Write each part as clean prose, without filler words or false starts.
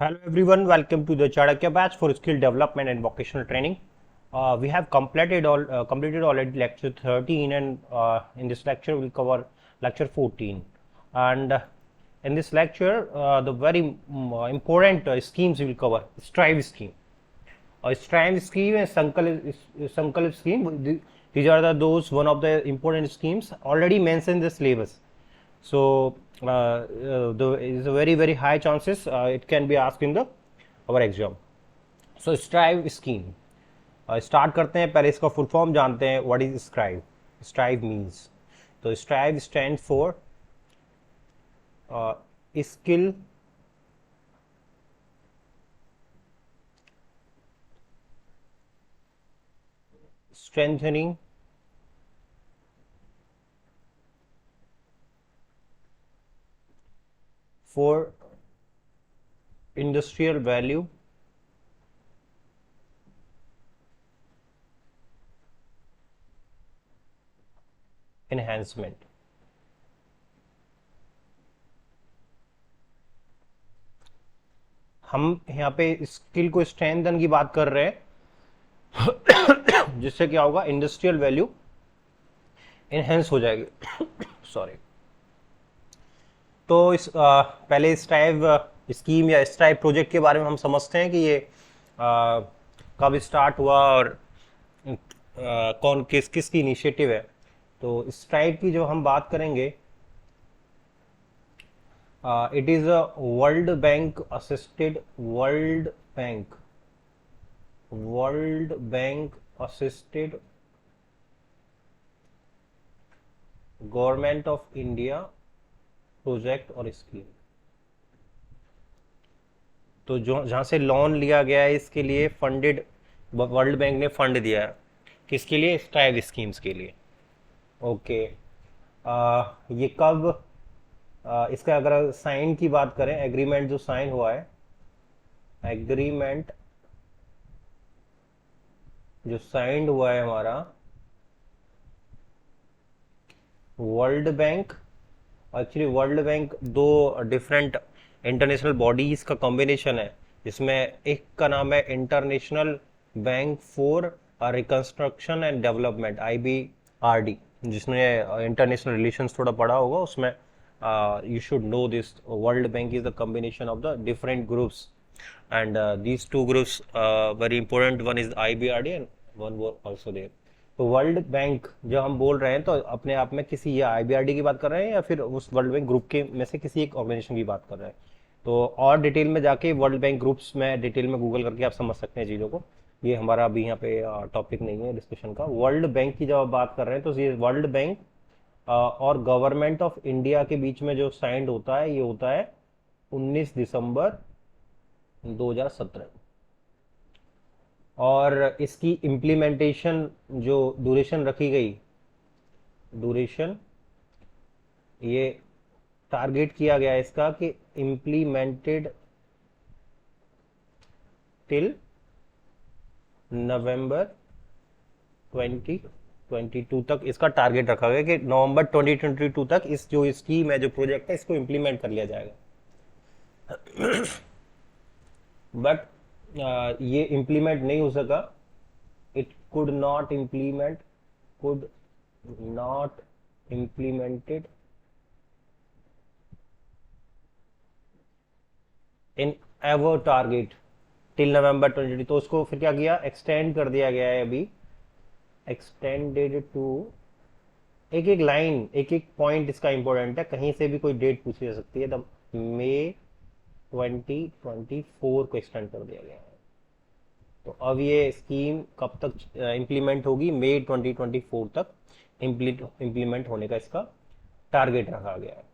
Hello everyone, welcome to the Chanakya batch for skill development and vocational training. We have completed already lecture 13, and in this lecture we'll cover lecture 14. And in this lecture, the very important schemes we will cover: Strive scheme. Strive scheme and Sankalp scheme. These are those one of the important schemes already mentioned in the syllabus. So there is a very high chances it can be asked in the our exam. So strive scheme. Start करते हैं, पहले इसका full form जानते हैं. What is strive? Strive means, तो strive stand for skill strengthening for industrial value enhancement. हम यहाँ पे स्किल को स्ट्रेंथन की बात कर रहे हैं जिससे क्या होगा, इंडस्ट्रियल वैल्यू इनहेंस हो जाएगी. सॉरी. तो पहले स्ट्राइव स्कीम या स्ट्राइव प्रोजेक्ट के बारे में हम समझते हैं कि ये कब स्टार्ट हुआ और कौन किसकी इनिशिएटिव है. तो स्ट्राइव की जो हम बात करेंगे, it is a world bank assisted world bank assisted government of India project और स्कीम. तो जो जहाँ से लोन लिया गया है इसके लिए फंडेड, वर्ल्ड बैंक ने फंड दिया है किसके लिए? स्ट्राइव स्कीम्स के लिए. ओके. ये कब इसका अगर साइन की बात करें, एग्रीमेंट जो साइन हुआ है, एग्रीमेंट जो साइन हुआ है हमारा, world bank. Actually world bank दो डिफरेंट इंटरनेशनल बॉडीज का कॉम्बिनेशन है, जिसमें एक का नाम है international bank for reconstruction and development, IBRD. जिसने इंटरनेशनल रिलेशंस थोड़ा पढ़ा होगा उसमें you should know this. World Bank is the combination of the different groups, and these two groups, very important. One is IBRD and one more also there. तो world bank जब हम बोल रहे हैं तो अपने आप में किसी या IBRD की बात कर रहे हैं या फिर उस वर्ल्ड बैंक ग्रुप के में से किसी एक ऑर्गेनाइजेशन की बात कर रहे हैं. तो और डिटेल में जाके वर्ल्ड बैंक ग्रुप्स में डिटेल में गूगल करके आप समझ सकते हैं चीज़ों को. ये हमारा अभी यहाँ पे टॉपिक नहीं है डिस्कशन का. वर्ल्ड बैंक की जब आप बात कर रहे हैं तो ये वर्ल्ड बैंक और गवर्नमेंट ऑफ इंडिया के बीच में जो साइंड होता है, ये होता है 19 दिसंबर 2017. और इसकी इम्प्लीमेंटेशन जो ड्यूरेशन रखी गई, ड्यूरेशन ये टारगेट किया गया है इसका कि इम्प्लीमेंटेड टिल नवंबर 2022 तक इसका टारगेट रखा गया कि नवंबर 2022 तक इस जो स्कीम है, जो प्रोजेक्ट है, इसको इम्प्लीमेंट कर लिया जाएगा. बट ये इम्प्लीमेंट नहीं हो सका. It could not implemented in ever target till नवंबर 2022. तो उसको फिर क्या किया, एक्सटेंड कर दिया गया है अभी, एक्सटेंडेड टू एक एक लाइन, एक एक पॉइंट इसका इंपॉर्टेंट है, कहीं से भी कोई डेट पूछी जा सकती है. तब मई 2024 को एक्सटेंड कर दिया गया है. तो अब ये स्कीम कब तक इम्प्लीमेंट होगी? मई 2024 तक इम्प्लीमेंट होने का इसका टारगेट रखा गया है.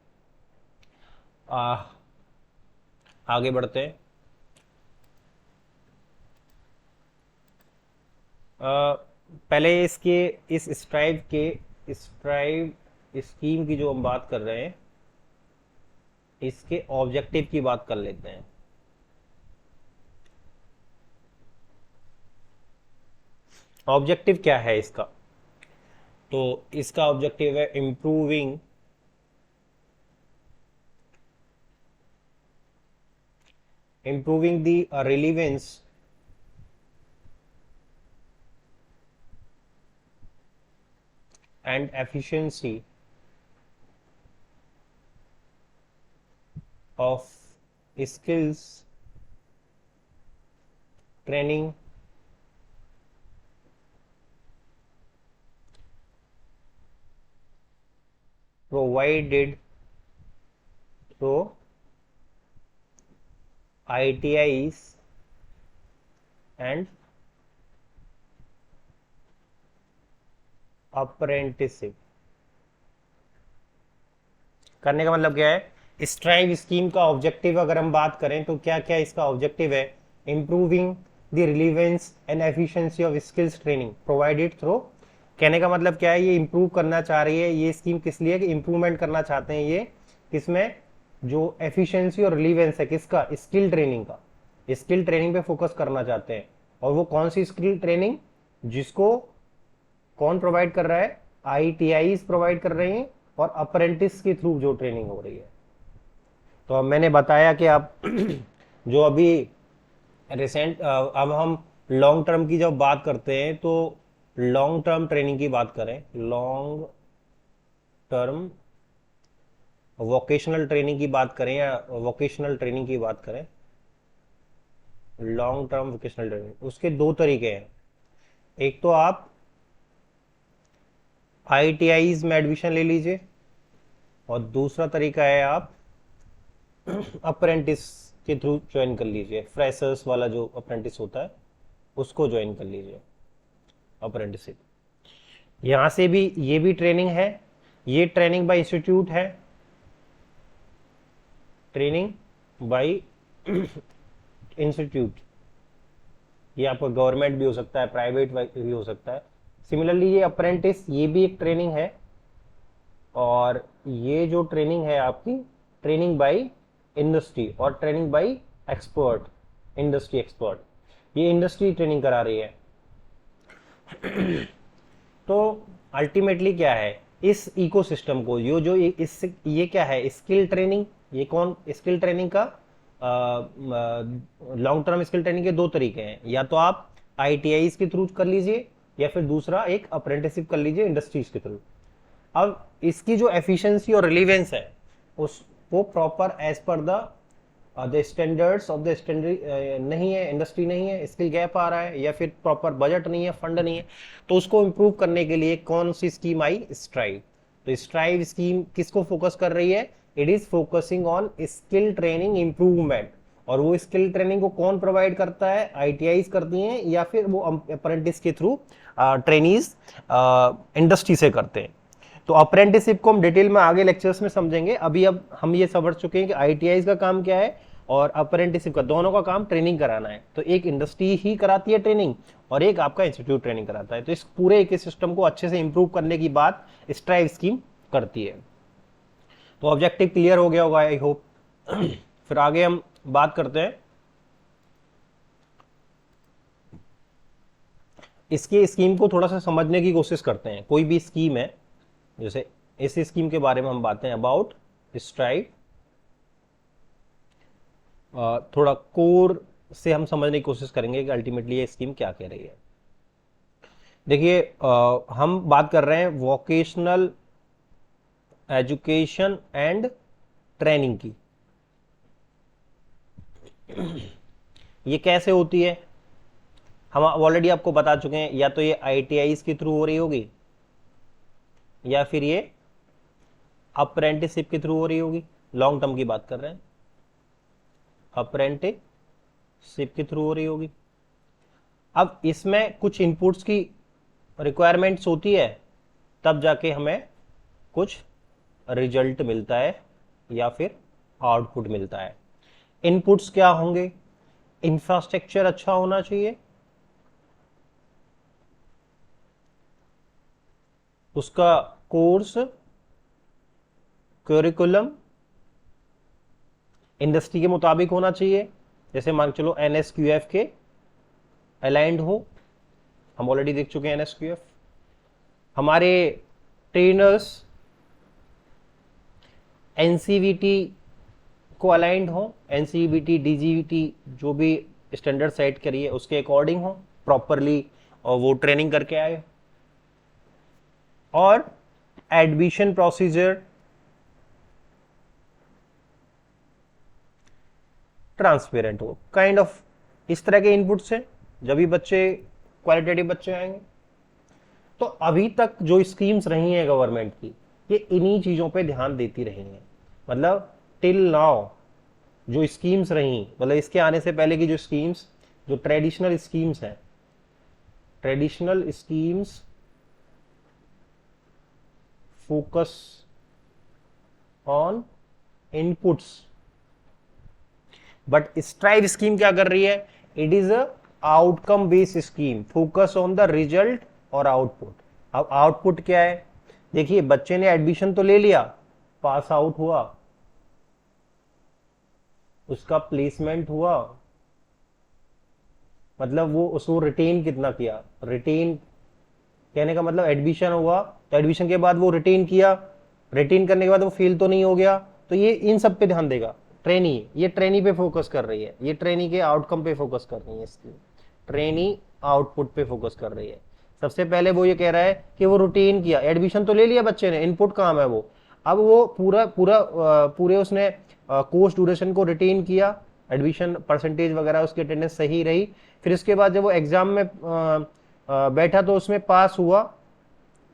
आगे बढ़ते हैं. पहले इसके इस स्ट्राइव स्कीम की जो हम बात कर रहे हैं, इसके ऑब्जेक्टिव की बात कर लेते हैं. ऑब्जेक्टिव क्या है इसका? तो इसका ऑब्जेक्टिव है improving improving the relevance and efficiency of skills training provided through ITIs and apprenticeship। करने का मतलब क्या है, स्ट्राइव स्कीम का ऑब्जेक्टिव अगर हम बात करें तो क्या क्या इसका ऑब्जेक्टिव है, improving the relevance and efficiency of skills training provided through. कहने का मतलब क्या है, ये इंप्रूव करना चाह रही है ये स्कीम, किस लिए कि इंप्रूवमेंट करना चाहते हैं ये किसमें, जो एफिशिएंसी और रिलीवेंस है किसका, स्किल ट्रेनिंग का, स्किल ट्रेनिंग पे फोकस करना चाहते हैं। और वो कौन सी स्किल ट्रेनिंग, जिसको कौन प्रोवाइड कर रहा है, आईटीआई प्रोवाइड कर रहे हैं और अप्रेंटिस के थ्रू जो ट्रेनिंग हो रही है। तो अब मैंने बताया कि आप जो अभी रिसेंट, अब हम लॉन्ग टर्म की जब बात करते हैं तो लॉन्ग टर्म ट्रेनिंग की बात करें, लॉन्ग टर्म वोकेशनल ट्रेनिंग की बात करें या वोकेशनल ट्रेनिंग की बात करें, लॉन्ग टर्म वोकेशनल ट्रेनिंग, उसके दो तरीके हैं। एक तो आप आईटीआईज में एडमिशन ले लीजिए और दूसरा तरीका है आप अप्रेंटिस के थ्रू ज्वाइन कर लीजिए, फ्रेशर्स वाला जो अप्रेंटिस होता है उसको ज्वाइन कर लीजिए, अप्रेंटिसशिप। यहाँ से भी ये भी ट्रेनिंग है, ये ट्रेनिंग बाय इंस्टीट्यूट है, ट्रेनिंग बाय इंस्टीट्यूट, ये आपका गवर्नमेंट भी हो सकता है, प्राइवेट भी हो सकता है। सिमिलरली ये अप्रेंटिस, ये भी एक ट्रेनिंग है, और ये जो ट्रेनिंग है आपकी ट्रेनिंग बाय इंडस्ट्री और training bye expert, industry expert, ये इंडस्ट्री ट्रेनिंग करा रही है। तो अल्टीमेटली क्या है, इस इकोसिस्टम को जो ये क्या है, स्किल ट्रेनिंग, ये कौन, स्किल ट्रेनिंग का लॉन्ग टर्म स्किल ट्रेनिंग के दो तरीके हैं, या तो आप आईटीआईज के थ्रू कर लीजिए या फिर दूसरा एक अप्रेंटिसशिप कर लीजिए इंडस्ट्रीज के थ्रू। अब इसकी जो एफिशिएंसी और रिलीवेंस है उस वो proper as per the standards of the standard नहीं है, इंडस्ट्री नहीं है, स्किल गैप आ रहा है या फिर प्रॉपर बजट नहीं है, फंड नहीं है, तो उसको इम्प्रूव करने के लिए कौन सी स्कीम आई, स्ट्राइव। तो स्ट्राइव स्कीम किसको फोकस कर रही है, it is focusing on skill training improvement. और वो स्किल ट्रेनिंग को कौन प्रोवाइड करता है, आईटीआईज करती हैं या फिर वो अप्रेंटिस के थ्रू ट्रेनीज इंडस्ट्री से करते हैं। तो अप्रेंटिसशिप को हम डिटेल में आगे लेक्चर्स में समझेंगे, अभी अब हम ये समझ चुके हैं कि आईटीआईज का काम क्या है और अप्रेंटिसशिप का, दोनों का काम ट्रेनिंग कराना है। तो एक इंडस्ट्री ही कराती है ट्रेनिंग और एक आपका इंस्टीट्यूट ट्रेनिंग कराता है। तो इस पूरे इकोसिस्टम को अच्छे से इंप्रूव करने की बात स्ट्राइव स्कीम करती है। तो ऑब्जेक्टिव क्लियर हो गया होगा आई होप। फिर आगे हम बात करते हैं इसकी स्कीम को थोड़ा सा समझने की कोशिश करते हैं। कोई भी स्कीम है, जैसे इस स्कीम के बारे में हम बातें अबाउट स्ट्राइव, थोड़ा कोर से हम समझने की कोशिश करेंगे कि अल्टीमेटली ये स्कीम क्या कह रही है। देखिए हम बात कर रहे हैं वोकेशनल एजुकेशन एंड ट्रेनिंग की। ये कैसे होती है, हम ऑलरेडी आपको बता चुके हैं, या तो ये आईटीआईज के थ्रू हो रही होगी या फिर ये अप्रेंटिसशिप के थ्रू हो रही होगी। लॉन्ग टर्म की बात कर रहे हैं, अप्रेंटिसशिप के थ्रू हो रही होगी। अब इसमें कुछ इनपुट्स की रिक्वायरमेंट्स होती है, तब जाके हमें कुछ रिजल्ट मिलता है या फिर आउटपुट मिलता है। इनपुट्स क्या होंगे, इंफ्रास्ट्रक्चर अच्छा होना चाहिए, उसका कोर्स करिकुलम इंडस्ट्री के मुताबिक होना चाहिए, जैसे मान चलो एनएसक्यूएफ के अलाइंड हो, हम ऑलरेडी देख चुके हैं एनएसक्यूएफ। हमारे ट्रेनर्स एनसीवीटी को अलाइंड हो, एनसीईबीटी डीजीबीटी जो भी स्टैंडर्ड सेट करिए उसके अकॉर्डिंग हो प्रॉपरली, और वो ट्रेनिंग करके आए, और एडमिशन प्रोसीजर ट्रांसपेरेंट हो, काइंड ऑफ इस तरह के इनपुट से जब भी बच्चे क्वालिटेटिव बच्चे आएंगे। तो अभी तक जो स्कीम्स रही हैं गवर्नमेंट की, ये इन्हीं चीजों पे ध्यान देती रही हैं। मतलब टिल नाउ जो स्कीम्स रही, मतलब इसके आने से पहले की जो स्कीम्स, जो ट्रेडिशनल स्कीम्स हैं, traditional schemes focus on inputs, but strive scheme क्या कर रही है, it is a outcome based scheme, focus on the result और आउटपुट। अब आउटपुट क्या है, देखिए बच्चे ने एडमिशन तो ले लिया, पास आउट हुआ, उसका प्लेसमेंट हुआ, मतलब वो उसको रिटेन कितना किया, रिटेन कहने का मतलब एडमिशन हुआ तो एडमिशन के बाद वो रिटेन किया, रिटेन करने के बाद वो फेल तो नहीं हो गया, तो ये इन सब पे ध्यान देगा। ट्रेनी, ये ट्रेनी पे फोकस कर रही है, ये ट्रेनी के आउटकम पे फोकस कर रही है, इसकी ट्रेनी आउटपुट पे फोकस कर रही है। सबसे पहले वो ये कह रहा है कि वो रूटीन किया, एडमिशन तो ले लिया बच्चे ने, इनपुट काम है वो, अब वो पूरे उसने कोर्स ड्यूरेशन को रिटेन किया, एडमिशन परसेंटेज वगैरह उसकी अटेंडेंस सही रही, फिर इसके बाद जब वो एग्जाम में बैठा तो उसमें पास हुआ,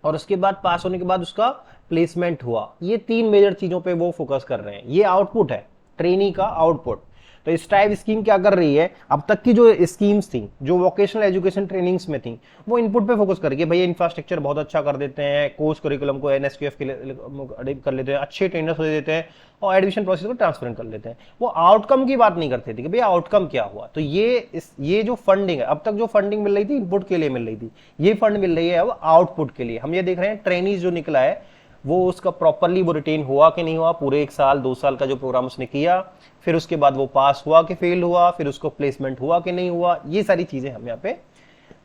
और उसके बाद पास होने के बाद उसका प्लेसमेंट हुआ। ये तीन मेजर चीजों पे वो फोकस कर रहे हैं, ये आउटपुट है, ट्रेनी का आउटपुट। तो इस टाइप स्कीम क्या कर रही है, अब तक की जो स्कीम्स थी, जो वोकेशनल एजुकेशन ट्रेनिंग्स में थी, वो इनपुट पे फोकस करके भैया इंफ्रास्ट्रक्चर बहुत अच्छा कर देते हैं, कोर्स करिकुलम को एनएसक्यूएफ के लिए कर लेते हैं, अच्छे ट्रेनर्स हो देते हैं, और एडमिशन प्रोसेस को ट्रांसपेरेंट कर लेते हैं। वो आउटकम की बात नहीं करते थे कि भैया आउटकम क्या हुआ। तो ये जो फंडिंग है, अब तक जो फंडिंग मिल रही थी इनपुट के लिए मिल रही थी, ये फंड मिल रही है अब आउटपुट के लिए। हम ये देख रहे हैं ट्रेनीज जो निकला है वो उसका प्रॉपरली वो रिटेन हुआ कि नहीं हुआ, पूरे 1 साल 2 साल का जो प्रोग्राम उसने किया, फिर उसके बाद वो पास हुआ कि फेल हुआ, फिर उसको प्लेसमेंट हुआ कि नहीं हुआ, ये सारी चीजें हम यहाँ पे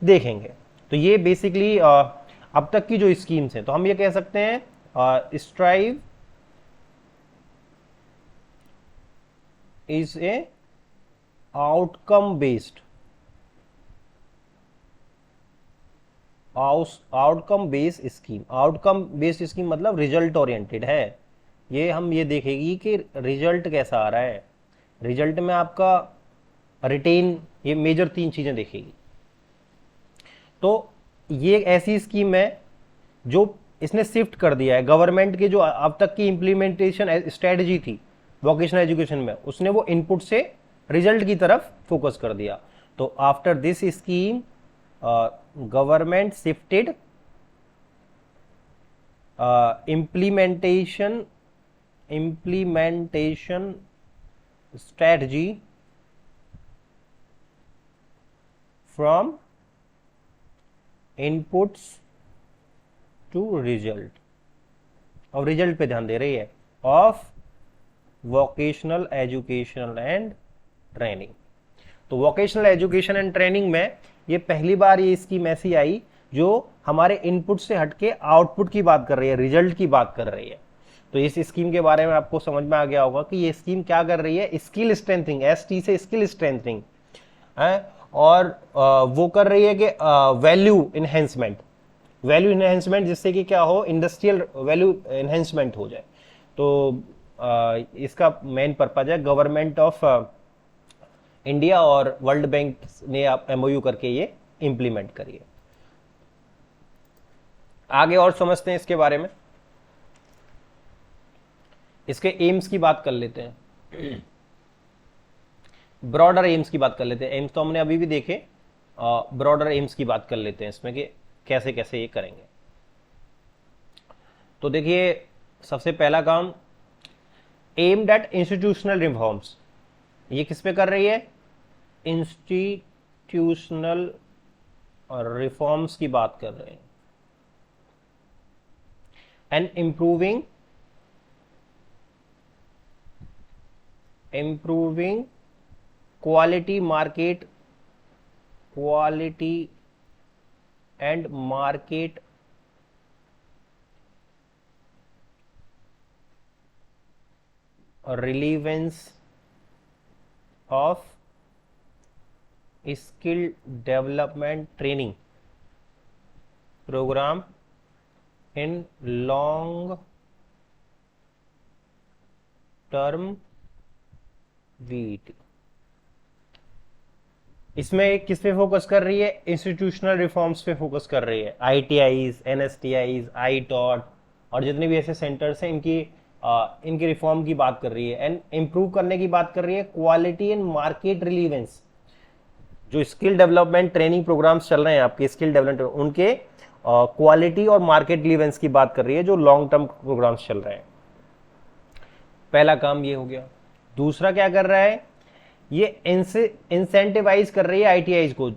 देखेंगे। तो ये बेसिकली अब तक की जो स्कीम्स हैं, तो हम ये कह सकते हैं strive is a outcome based, outcome based scheme. Outcome based scheme मतलब रिजल्ट ओरिएंटेड है, ये हम ये देखेगी कि रिजल्ट कैसा आ रहा है, रिजल्ट में आपका रिटेन, ये मेजर 3 चीजें देखेगी। तो ये एक ऐसी स्कीम है जो इसने शिफ्ट कर दिया है गवर्नमेंट की जो अब तक की इंप्लीमेंटेशन स्ट्रेटजी थी वोकेशनल एजुकेशन में, उसने वो इनपुट से रिजल्ट की तरफ फोकस कर दिया। तो after this scheme government shifted implementation strategy from inputs to result, और रिजल्ट पे ध्यान दे रही है, of vocational education and training. तो वोकेशनल एजुकेशन एंड ट्रेनिंग में ये पहली बार ये स्कीम ऐसी आई जो हमारे इनपुट से हटके आउटपुट की बात कर रही है, रिजल्ट की बात कर रही है। तो इस स्कीम के बारे में आपको समझ में आ गया होगा कि ये स्कीम क्या कर रही है, स्किल स्ट्रेंथनिंग, एसटी से स्किल स्ट्रेंथनिंग है, और वो कर रही है कि वैल्यू इनहेंसमेंट, वैल्यू इनहेंसमेंट जिससे कि क्या हो, इंडस्ट्रियल वैल्यू इनहेंसमेंट हो जाए। तो इसका मेन पर्पज है गवर्नमेंट ऑफ इंडिया और वर्ल्ड बैंक ने आप एमओयू करके ये इंप्लीमेंट करिए। आगे और समझते हैं इसके बारे में, इसके एम्स की बात कर लेते हैं, ब्रॉडर एम्स की बात कर लेते हैं। एम्स तो हमने अभी भी देखे, ब्रॉडर एम्स की बात कर लेते हैं इसमें कि कैसे कैसे ये करेंगे। तो देखिए सबसे पहला काम, एम्ड एट इंस्टीट्यूशनल रिफॉर्म्स, ये किस पे कर रही है, इंस्टीट्यूशनल रिफॉर्म्स की बात कर रहे हैं, and improving quality and market relevance of skill development training programme in long term वीट। इसमें किस पे फोकस कर रही है? इंस्टीट्यूशनल रिफॉर्म्स पे फोकस कर रही है। आईटीआईज, एनएसटीआईज, आईटॉट और जितने भी ऐसे सेंटर्स हैं इनकी रिफॉर्म की बात कर रही है एंड इम्प्रूव करने की बात कर रही है। क्वालिटी एंड मार्केट रिलीवेंस, जो स्किल डेवलपमेंट ट्रेनिंग प्रोग्राम्स चल रहे हैं आपके स्किल डेवलपमेंट, उनके क्वालिटी और मार्केट रिलीवेंस की बात कर रही है जो लॉन्ग टर्म प्रोग्राम्स चल रहे हैं। पहला काम ये हो गया। दूसरा क्या कर रहा है? ये इंसेंटिवाइज कर रही है आईटीआईज को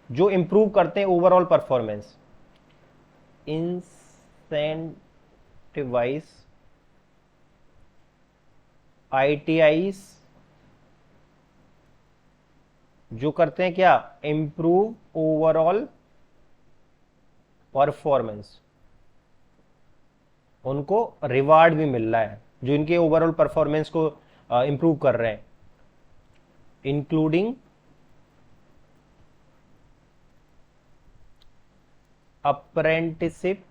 जो इंप्रूव करते हैं ओवरऑल परफॉर्मेंस। इंसेंटिवाइज आईटीआईज जो करते हैं क्या? Improve overall performance. उनको रिवार्ड भी मिल रहा है जो इनके ओवरऑल परफॉर्मेंस को इंप्रूव कर रहे हैं, including apprenticeship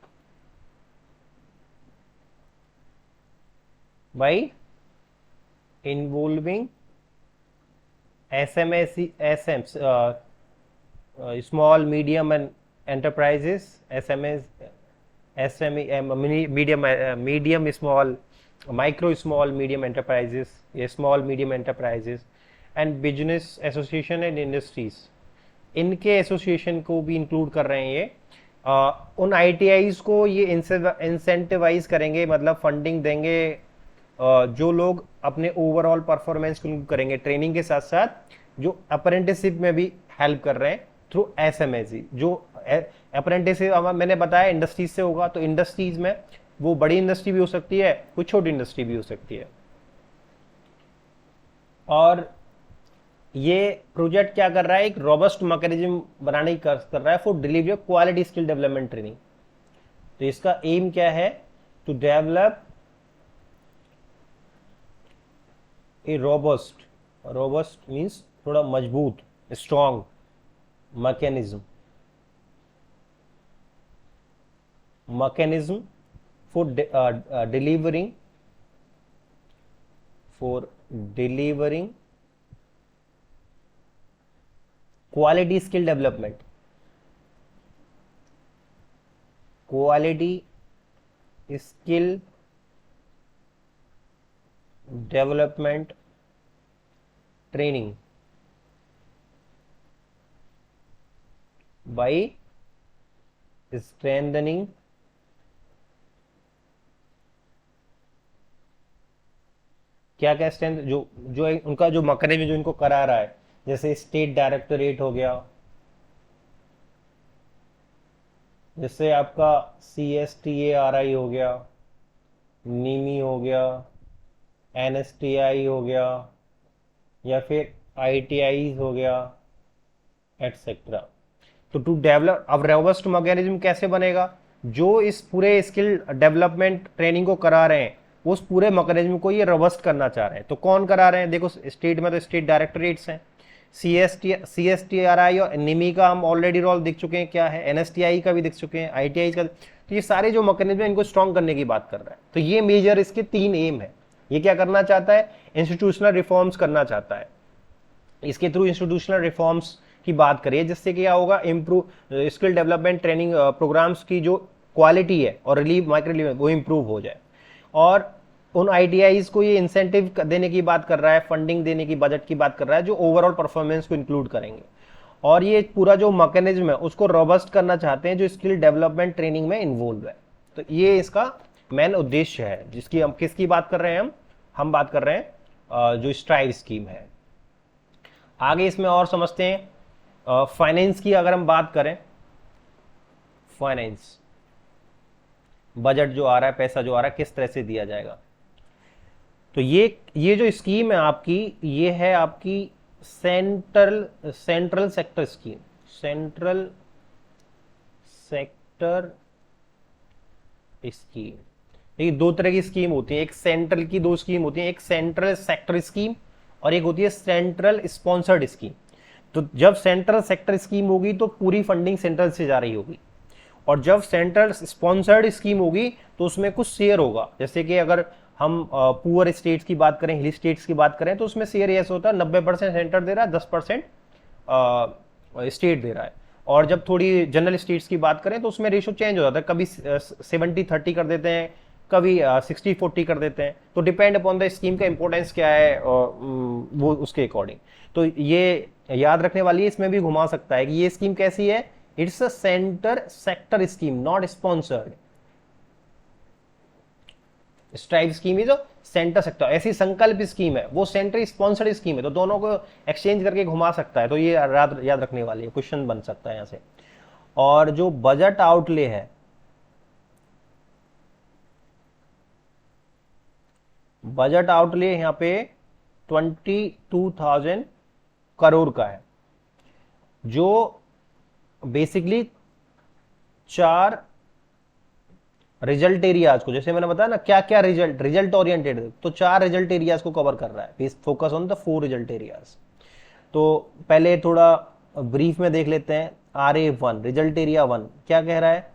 by involving SMEs, small medium and enterprises, medium small, micro small medium enterprises, ये small medium enterprises and business association and industries, इनके एसोसिएशन को भी इंक्लूड कर रहे हैं। ये उन आईटीआईज को ये इंसेंटिवाइज करेंगे, मतलब फंडिंग देंगे जो लोग अपने ओवरऑल परफॉर्मेंस को इंक्लूड करेंगे ट्रेनिंग के साथ साथ, जो अप्रेंटिसशिप में भी हेल्प कर रहे हैं थ्रू एसएमएसी। जो अप्रेंटिसशिप मैंने बताया इंडस्ट्रीज से होगा, तो इंडस्ट्रीज में वो बड़ी इंडस्ट्री भी हो सकती है, कुछ छोटी इंडस्ट्री भी हो सकती है। और ये प्रोजेक्ट क्या कर रहा है? एक रोबस्ट मैकेनिज्म बनाने की कर रहा है for delivery of quality skill development training. तो इसका एम क्या है? To develop a robust means थोड़ा मजबूत, strong mechanism for delivering quality skill development, quality skill development training by strengthening क्या क्या स्ट्रेंथ, जो उनका जो मैकेनिज्म जो इनको करा रहा है, जैसे स्टेट डायरेक्टोरेट हो गया, जैसे आपका CSTARI हो गया, नीमी हो गया, NSTI हो गया, या फिर ITI हो गया, एटसेट्रा। तो टू डेवलप, अब रोबस्ट मैकेनिज्म कैसे बनेगा? जो इस पूरे स्किल डेवलपमेंट ट्रेनिंग को करा रहे हैं उस पूरे मैकेनिज्म को ये रोबस्ट करना चाह रहे हैं। तो कौन करा रहे हैं? देखो स्टेट में तो स्टेट डायरेक्टरेट्स हैं, CSTRI और निमी का हम ऑलरेडी रोल देख चुके हैं क्या है, NSTI का भी देख चुके हैं, ITI का। तो ये सारे जो मैकेनिज्म है इनको स्ट्रॉन्ग करने की बात कर रहा है। तो ये मेजर इसके 3 एम है। ये क्या करना चाहता है? इंस्टीट्यूशनल रिफॉर्म्स करना चाहता है। इसके थ्रू इंस्टीट्यूशनल रिफॉर्म्स की बात करिए जिससे क्या होगा? Improve skill development training programmes की जो क्वालिटी है और रिलीव माइक्रो रिलीव वो इंप्रूव हो जाए। और उन आईटीआईज को ये इंसेंटिव देने की बात कर रहा है, फंडिंग देने की, बजट की बात कर रहा है जो ओवरऑल परफॉर्मेंस को इंक्लूड करेंगे। और ये पूरा जो मैकेनिज्म है उसको रोबस्ट करना चाहते हैं जो स्किल डेवलपमेंट ट्रेनिंग में इन्वॉल्व है। तो ये इसका मेन उद्देश्य है जिसकी हम किसकी बात कर रहे हैं? हम बात कर रहे हैं जो स्ट्राइव स्कीम है। आगे इसमें और समझते हैं फाइनेंस की। अगर हम बात करें फाइनेंस, बजट जो आ रहा है, पैसा जो आ रहा है किस तरह से दिया जाएगा, तो ये जो स्कीम है आपकी, ये है आपकी central sector scheme, sector scheme. देखिए दो तरह की स्कीम होती है, एक सेंट्रल की दो स्कीम होती है, एक सेंट्रल सेक्टर स्कीम और एक होती है सेंट्रल स्पॉन्सर्ड स्कीम। तो जब सेंट्रल सेक्टर स्कीम होगी तो पूरी फंडिंग सेंट्रल से जा रही होगी, और जब सेंट्रल स्पॉन्सर्ड स्कीम होगी तो उसमें कुछ शेयर होगा। जैसे कि अगर हम पुअर स्टेट्स की बात करें, हिल स्टेट्स की बात करें, तो उसमें शेयर ऐसा होता है 90% सेंटर दे रहा है, 10% स्टेट दे रहा है। और जब थोड़ी जनरल स्टेट्स की बात करें तो उसमें रेशो चेंज हो जाता है, कभी 70-30 कर देते हैं, कभी 60-40 कर देते हैं। तो डिपेंड अपॉन द स्कीम का इंपॉर्टेंस क्या है वो उसके अकॉर्डिंग। तो ये याद रखने वाली है, इसमें भी घुमा सकता है कि ये स्कीम कैसी है, it's a centre sector scheme not sponsored. Stripe scheme is centre sector, ऐसी संकल्प स्कीम है वो सेंटर स्पॉन्सर्ड स्कीम है, तो दोनों को एक्सचेंज करके घुमा सकता है। तो ये याद रखने वाली है, क्वेश्चन बन सकता है यहां से। और जो बजट आउटले है, बजट आउटले यहां पे 22,000 करोड़ का है, जो बेसिकली चार रिजल्ट एरियाज को, जैसे मैंने बताया ना क्या क्या रिजल्ट ओरिएंटेड, तो चार रिजल्ट एरियाज को कवर कर रहा है, focus on the 4 result areas. तो पहले थोड़ा ब्रीफ में देख लेते हैं। RA1 रिजल्ट एरिया 1 क्या कह रहा है,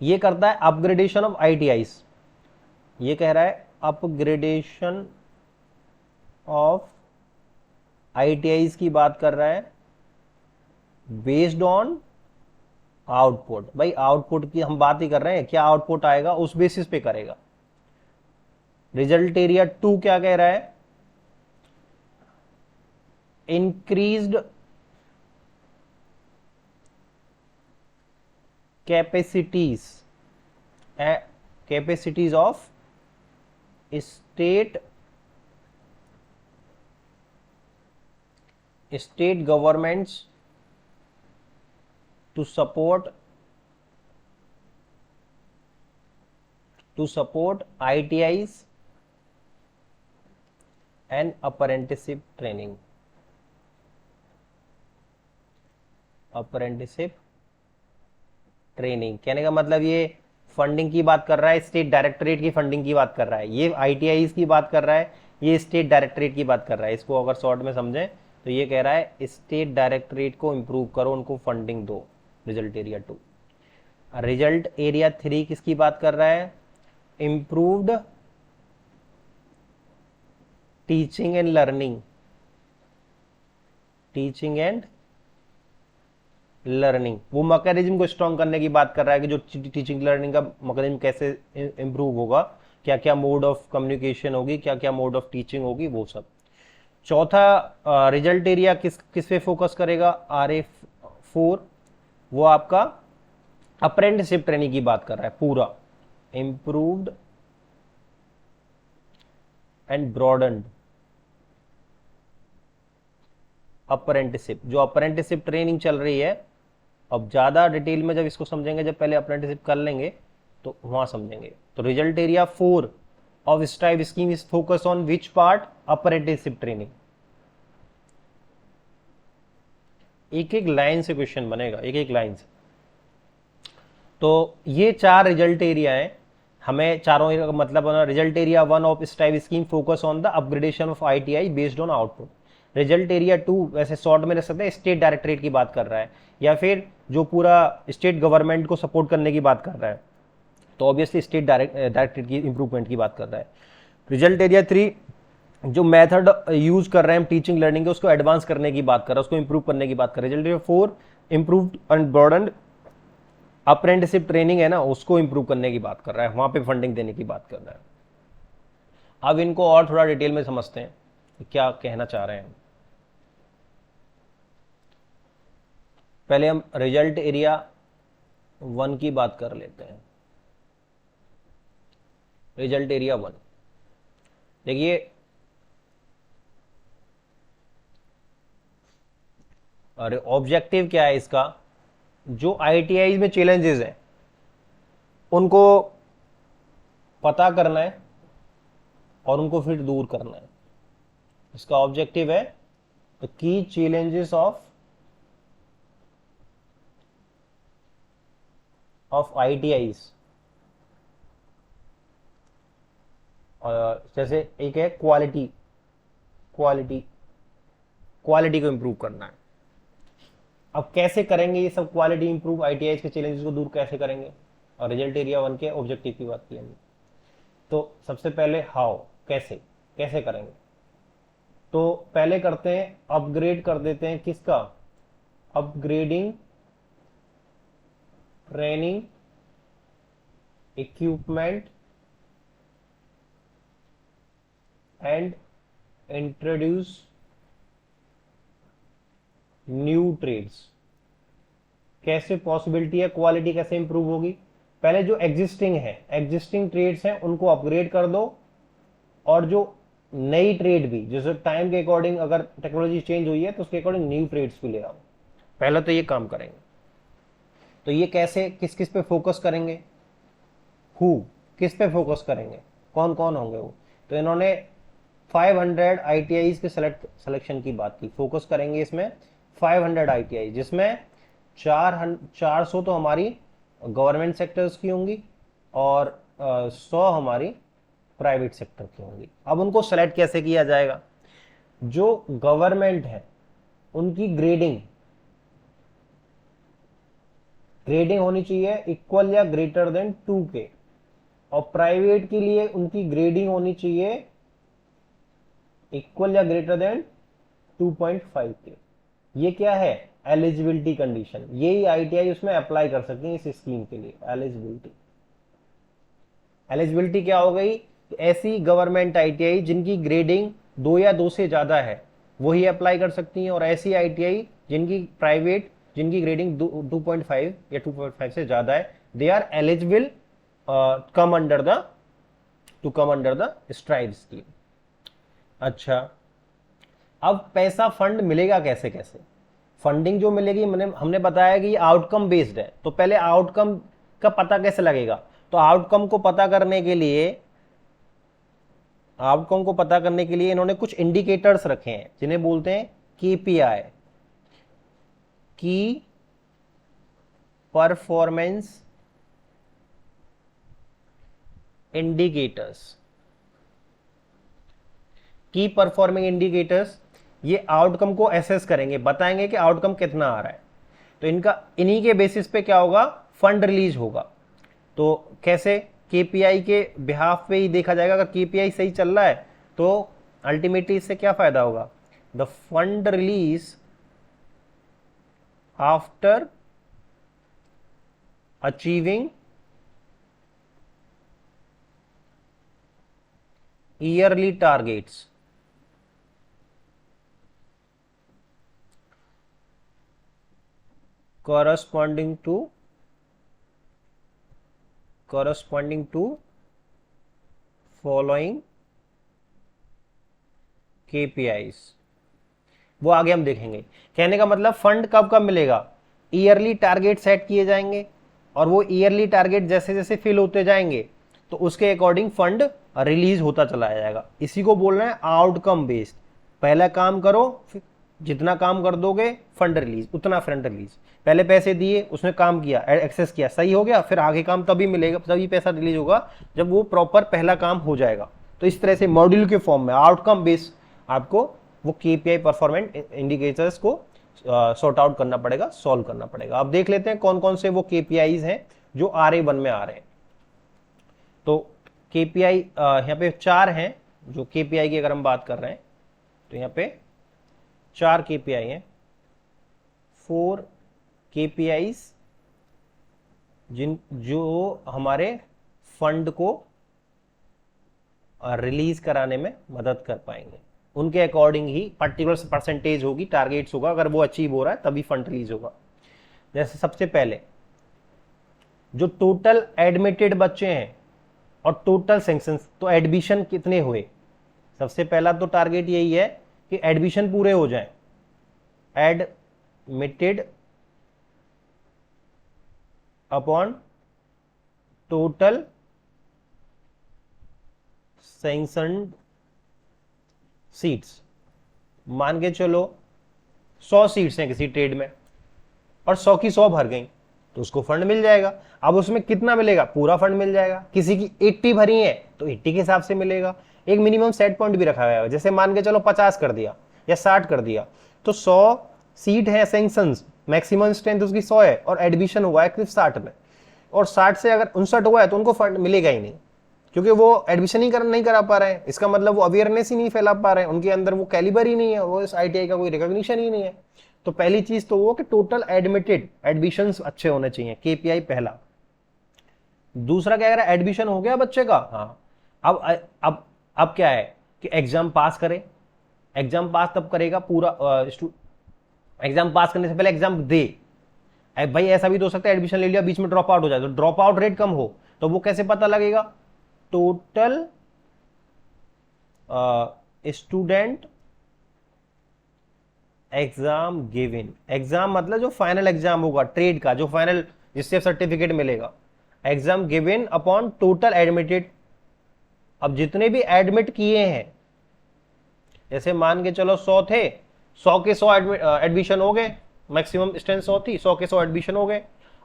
ये करता है अपग्रेडेशन ऑफ ITIs। ये कह रहा है अपग्रेडेशन ऑफ ITIs की बात कर रहा है बेस्ड ऑन आउटपुट। भाई आउटपुट की हम बात ही कर रहे हैं, क्या आउटपुट आएगा उस बेसिस पे करेगा। रिजल्ट एरिया 2 क्या कह रहा है, increased capacities capacities of state governments to support ITIs and apprenticeship training. Apprenticeship training कहने का मतलब ये फंडिंग की बात कर रहा है, स्टेट डायरेक्टरेट की फंडिंग की बात कर रहा है, ये ITIs की बात कर रहा है, ये स्टेट डायरेक्टरेट की बात कर रहा है। इसको अगर शॉर्ट में समझें तो ये कह रहा है स्टेट डायरेक्टरेट को इंप्रूव करो, उनको फंडिंग दो। Result area 2। रिजल्ट एरिया 3 किसकी बात कर रहा है, improved teaching and learning. Teaching and learning, वो मैकेनिज्म को स्ट्रॉन्ग करने की बात कर रहा है कि जो टीचिंग लर्निंग का मैकेनिज्म कैसे इंप्रूव होगा, क्या क्या मोड ऑफ कम्युनिकेशन होगी, क्या क्या मोड ऑफ टीचिंग होगी, वो सब। चौथा रिजल्ट एरिया किस पे फोकस करेगा, RA4, वो आपका अप्रेंटिसशिप ट्रेनिंग की बात कर रहा है पूरा। इंप्रूव्ड एंड ब्रॉडन्ड अप्रेंटिसशिप, जो अप्रेंटिसशिप ट्रेनिंग चल रही है, अब ज्यादा डिटेल में जब इसको समझेंगे, जब पहले अप्रेंटिसशिप कर लेंगे तो वहां समझेंगे। तो result area 4 of stripe scheme is focus on which part, apprenticeship training. एक एक लाइन से क्वेश्चन बनेगा, एक एक लाइन से। तो ये चार रिजल्ट एरिया है, हमें चारों का मतलब बना। Result area 1 of stripe scheme focus on the upgradation of ITI based on output. Result area 2 वैसे शॉर्ट में रख सकते हैं, स्टेट डायरेक्टरेट की बात कर रहा है, या फिर जो पूरा स्टेट गवर्नमेंट को सपोर्ट करने की बात कर रहा है, तो ऑब्वियसली स्टेट डायरेक्टरेट की इंप्रूवमेंट की बात कर रहा है। रिजल्ट एरिया 3 जो मेथड यूज कर रहे हैं हम टीचिंग लर्निंग के, उसको एडवांस करने की बात कर रहा है, उसको इंप्रूव करने की बात कर रहा है। Result area 4 improved and broadened apprenticeship training है ना, उसको इंप्रूव करने की बात कर रहा है, वहां पे फंडिंग देने की बात कर रहा है। अब इनको और थोड़ा डिटेल में समझते हैं कि क्या कहना चाह रहे हैं। पहले हम रिजल्ट एरिया 1 की बात कर लेते हैं। रिजल्ट एरिया 1 देखिए, अरे ऑब्जेक्टिव क्या है इसका, जो ITI में चैलेंजेस हैं उनको पता करना है और उनको फिर दूर करना है। इसका ऑब्जेक्टिव है the key challenges of ITIs जैसे एक है क्वालिटी, क्वालिटी क्वालिटी को इंप्रूव करना है। अब कैसे करेंगे ये सब क्वालिटी इंप्रूव, आईटीआई के चैलेंजेस को दूर कैसे करेंगे, और रिजल्ट एरिया 1 के ऑब्जेक्टिव की बात की हमने। तो सबसे पहले हाउ, कैसे कैसे करेंगे, तो पहले करते हैं अपग्रेड कर देते हैं किसका, upgrading training equipment and introduce new trades. कैसे पॉसिबिलिटी है, क्वालिटी कैसे इंप्रूव होगी, पहले जो एग्जिस्टिंग है, एग्जिस्टिंग ट्रेड्स हैं उनको अपग्रेड कर दो, और जो नई ट्रेड भी, जैसे टाइम के अकॉर्डिंग अगर टेक्नोलॉजी चेंज हुई है तो उसके अकॉर्डिंग न्यू ट्रेड्स भी ले आओ। पहले तो ये काम करेंगे। तो ये कैसे, किस किस पे फोकस करेंगे, हु, किस पे फोकस करेंगे, कौन कौन होंगे वो, तो इन्होंने 500 आईटीआईज के सिलेक्शन की बात की। फोकस करेंगे इसमें 500 आईटीआई, जिसमें 400 तो हमारी गवर्नमेंट सेक्टर्स की होंगी और 100 हमारी प्राइवेट सेक्टर की होंगी। अब उनको सेलेक्ट कैसे किया जाएगा, जो गवर्नमेंट है उनकी ग्रेडिंग होनी चाहिए इक्वल या ग्रेटर देन 2 के, और प्राइवेट के लिए उनकी ग्रेडिंग होनी चाहिए इक्वल या ग्रेटर देन 2.5 के। ये क्या है, एलिजिबिलिटी कंडीशन, यही आईटीआई उसमें अप्लाई कर सकते हैं इस स्कीम के लिए। एलिजिबिलिटी क्या हो गई, ऐसी गवर्नमेंट आईटीआई जिनकी ग्रेडिंग 2 या 2 से ज्यादा है वही अप्लाई कर सकती हैं, और ऐसी आईटीआई जिनकी प्राइवेट, जिनकी ग्रेडिंग 2.5 या 2.5 से ज्यादा है, they are eligible come under the STRIVE scheme. अच्छा, अब पैसा फंड मिलेगा कैसे कैसे, फंडिंग जो मिलेगी हमने बताया कि आउटकम बेस्ड है, तो पहले आउटकम का पता कैसे लगेगा, तो आउटकम को पता करने के लिए इन्होंने कुछ इंडिकेटर्स रखे हैं जिन्हें बोलते हैं केपीआई, की परफॉर्मेंस इंडिकेटर्स। की परफॉर्मिंग इंडिकेटर्स ये आउटकम को एसेस करेंगे, बताएंगे कि आउटकम कितना आ रहा है, तो इन्हीं के बेसिस पे क्या होगा, फंड रिलीज होगा। तो कैसे, केपीआई के बिहाफ पे ही देखा जाएगा, अगर केपीआई सही चल रहा है तो अल्टीमेटली इससे क्या फायदा होगा, the fund release after achieving yearly targets, corresponding to following KPIs, वो आगे हम देखेंगे। कहने का मतलब फंड कब कब मिलेगा, ईयरली टारगेट सेट किए जाएंगे, और वो ईयरली टारगेट जैसे जैसे फिल होते जाएंगे तो उसके अकॉर्डिंग फंड रिलीज होता चला जाएगा। इसी को बोल रहे हैं आउटकम बेस्ड, पहला काम करो, जितना काम कर दोगे फंड रिलीज, उतना फंड रिलीज। पहले पैसे दिए, उसने काम किया, एक्सेस किया, सही हो गया, फिर आगे काम तभी मिलेगा, तभी पैसा रिलीज होगा जब वो प्रॉपर पहला काम हो जाएगा। तो इस तरह से मॉड्यूल के फॉर्म में आउटकम बेस्ड आपको वो केपीआई परफॉर्मेंस इंडिकेटर्स को सॉर्ट आउट करना पड़ेगा, सॉल्व करना पड़ेगा। अब देख लेते हैं कौन कौन से वो केपीआईज हैं जो RA1 में आ रहे हैं। तो केपीआई यहाँ पे 4 हैं, जो केपीआई की अगर हम बात कर रहे हैं तो यहाँ पे 4 केपीआई हैं, 4 केपीआईज जो हमारे फंड को रिलीज कराने में मदद कर पाएंगे। उनके अकॉर्डिंग ही पर्टिकुलर परसेंटेज होगी, टारगेट्स होगा, अगर वो अचीव हो रहा है तभी फंड रिलीज होगा। जैसे सबसे पहले जो टोटल एडमिटेड बच्चे हैं और टोटल सैंक्शंस, तो एडमिशन कितने हुए, सबसे पहला तो टारगेट यही है कि एडमिशन पूरे हो जाएं, admitted upon total sanctioned seats. मान के चलो 100 सीट्स हैं किसी ट्रेड में और 100 की 100 भर गई, तो उसको फंड मिल जाएगा। अब उसमें कितना मिलेगा, पूरा फंड मिल जाएगा। किसी की 80 भरी है तो 80 के हिसाब से मिलेगा। एक मिनिमम सेट पॉइंट भी रखा हुआ है, जैसे मान के चलो 50 कर दिया या 60 कर दिया, तो 100 सीट है सैंक्शंस, मैक्सिमम स्ट्रेंथ उसकी 100 है और एडमिशन हुआ है सिर्फ 60 में, और 60 से अगर 59 हुआ है तो उनको फंड मिलेगा ही नहीं, क्योंकि वो एडमिशन ही नहीं करा पा रहे हैं। इसका मतलब वो अवेयरनेस ही नहीं फैला पा रहे हैं, उनके अंदर वो कैलिबर ही नहीं है, वो इस ITI का कोई रिकॉग्निशन ही नहीं है। तो पहली चीज तो वो कि टोटल एडमिटेड एडमिशंस अच्छे होने चाहिए, KPI पहला। दूसरा क्या कह रहा है, एडमिशन हो गया बच्चे का, हाँ, अब क्या है कि एग्जाम पास करे। एग्जाम पास तब करेगा पूरा, एग्जाम पास करने से पहले एग्जाम दे। भाई ऐसा भी तो हो सकता है एडमिशन ले लिया बीच में ड्रॉप आउट हो जाए, तो ड्रॉप आउट रेट कम हो, तो वो कैसे पता लगेगा, total student exam given. Exam मतलब जो फाइनल एग्जाम होगा ट्रेड का, जो फाइनल जिससे सर्टिफिकेट मिलेगा, exam given upon total admitted. अब जितने भी एडमिट किए हैं, जैसे मान के चलो 100 थे, 100 के 100 एडमिशन हो गए, मैक्सिमम स्ट्रेंथ 100 थी, 100 के 100 एडमिशन हो गए।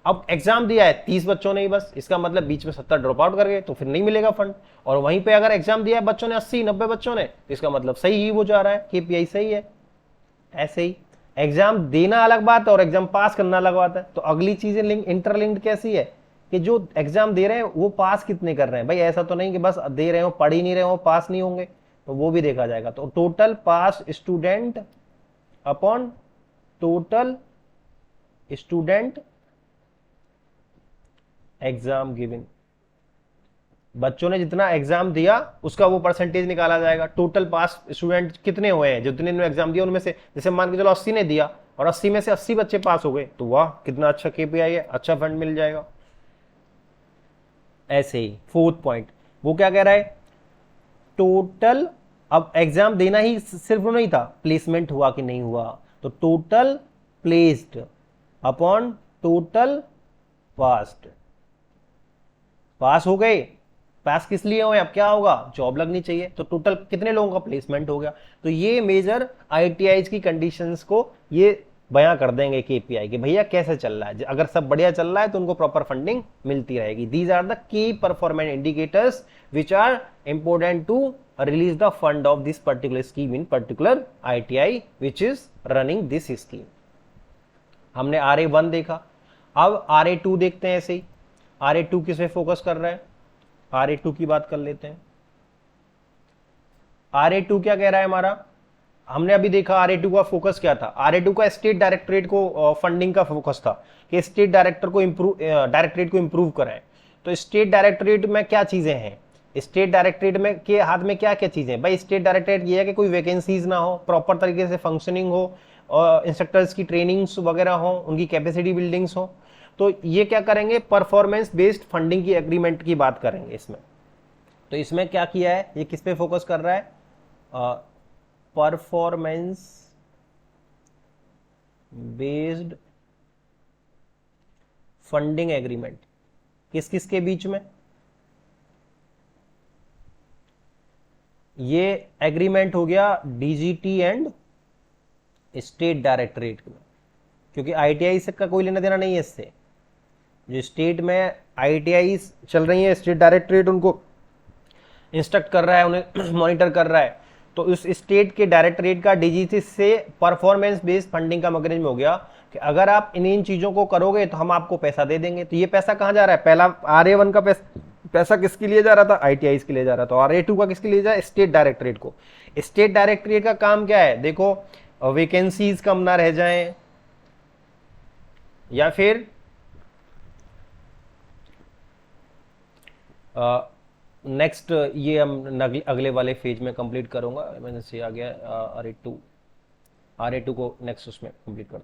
अब एग्जाम दिया है 30 बच्चों ने ही बस, इसका मतलब बीच में 70 ड्रॉप आउट कर गए, तो फिर नहीं मिलेगा फंड। और वहीं पे अगर एग्जाम दिया है बच्चों ने 80-90 बच्चों ने, तो इसका मतलब सही ही वो जा रहा है, KPI सही है। ऐसे ही एग्जाम देना अलग बात है और एग्जाम पास करना अलग बात है। तो अगली चीजें लिंक इंटरलिंक्ड कैसी है कि जो एग्जाम दे रहे हैं वो पास कितने कर रहे हैं। भाई ऐसा तो नहीं कि बस दे रहे हो पढ़ ही नहीं रहे हो पास नहीं होंगे, तो वो भी देखा जाएगा। तो total pass student upon total student exam given, बच्चों ने जितना एग्जाम दिया उसका वो परसेंटेज निकाला जाएगा। टोटल पास स्टूडेंट कितने हुए हैं, जितने ने एग्जाम दिया उनमें से, जैसे मान के चलो 80 ने दिया और 80 में से 80 बच्चे पास हो गए, तो वाह कितना अच्छा KPI है, अच्छा फंड मिल जाएगा। ऐसे ही फोर्थ पॉइंट वो क्या कह रहा है, टोटल, अब एग्जाम देना ही सिर्फ नहीं था, प्लेसमेंट हुआ कि नहीं हुआ, तो total placed upon total passed. Pass हो गए, पास किस लिए हुए, अब क्या होगा, जॉब लगनी चाहिए, तो टोटल कितने लोगों का प्लेसमेंट हो गया। तो ये मेजर ITIs की कंडीशंस को ये बयां कर देंगे KPI कि भैया कैसे चल रहा है। अगर सब बढ़िया चल रहा है तो उनको प्रॉपर फंडिंग मिलती रहेगी। These are the key performance indicators which are important to release the fund of this particular scheme in particular ITI which is running this scheme. हमने RA1 देखा, अब RA2 देखते हैं। ऐसे ही RA2 किस पे फोकस कर रहा है, RA2 की बात कर लेते हैं। RA2 क्या कह रहा है हमारा, हमने अभी देखा RA2 का फोकस क्या था। RA2 का स्टेट डायरेक्टरेट को फंडिंग का फोकस था कि स्टेट डायरेक्टरेट को इंप्रूव कराएं। तो स्टेट डायरेक्टरेट में क्या चीजें हैं, स्टेट डायरेक्टरेट में के हाथ में क्या क्या चीजें, भाई स्टेट डायरेक्टरेट ये है कि कोई वैकेंसीज ना हो, प्रॉपर तरीके से फंक्शनिंग हो, और इंस्ट्रक्टर्स की ट्रेनिंग्स वगैरह हो, उनकी कैपेसिटी बिल्डिंग्स हो। तो ये क्या करेंगे, परफॉर्मेंस बेस्ड फंडिंग की एग्रीमेंट की बात करेंगे इसमें। तो इसमें क्या किया है, ये किस पे फोकस कर रहा है, परफॉर्मेंस बेस्ड फंडिंग एग्रीमेंट, किस किस के बीच में, ये एग्रीमेंट हो गया DGT एंड स्टेट डायरेक्टरेट में, क्योंकि ITI से का कोई लेना देना नहीं है इससे। जो स्टेट में ITI चल रही है, स्टेट डायरेक्टरेट उनको इंस्ट्रक्ट कर रहा है, उन्हें मॉनिटर कर रहा है, तो उस स्टेट के डायरेक्टरेट का DGT से परफॉर्मेंस बेस्ड फंडिंग का मैकेनिज्म हो गया कि अगर आप इन चीजों को करोगे तो हम आपको पैसा दे देंगे। तो ये पैसा कहां जा रहा है, पहला RA1 का पैसा किसके लिए जा रहा था, ITIs के लिए जा रहा था। RA2 का किसके लिए जा रहा है, स्टेट डायरेक्टरेट को। स्टेट डायरेक्टरेट का काम क्या है, देखो वैकेंसीज कम ना रह जाएं, या फिर नेक्स्ट ये हम अगले वाले फेज में कंप्लीट करूंगा। मैंने से आ गया RA2 को नेक्स्ट उसमें कंप्लीट कर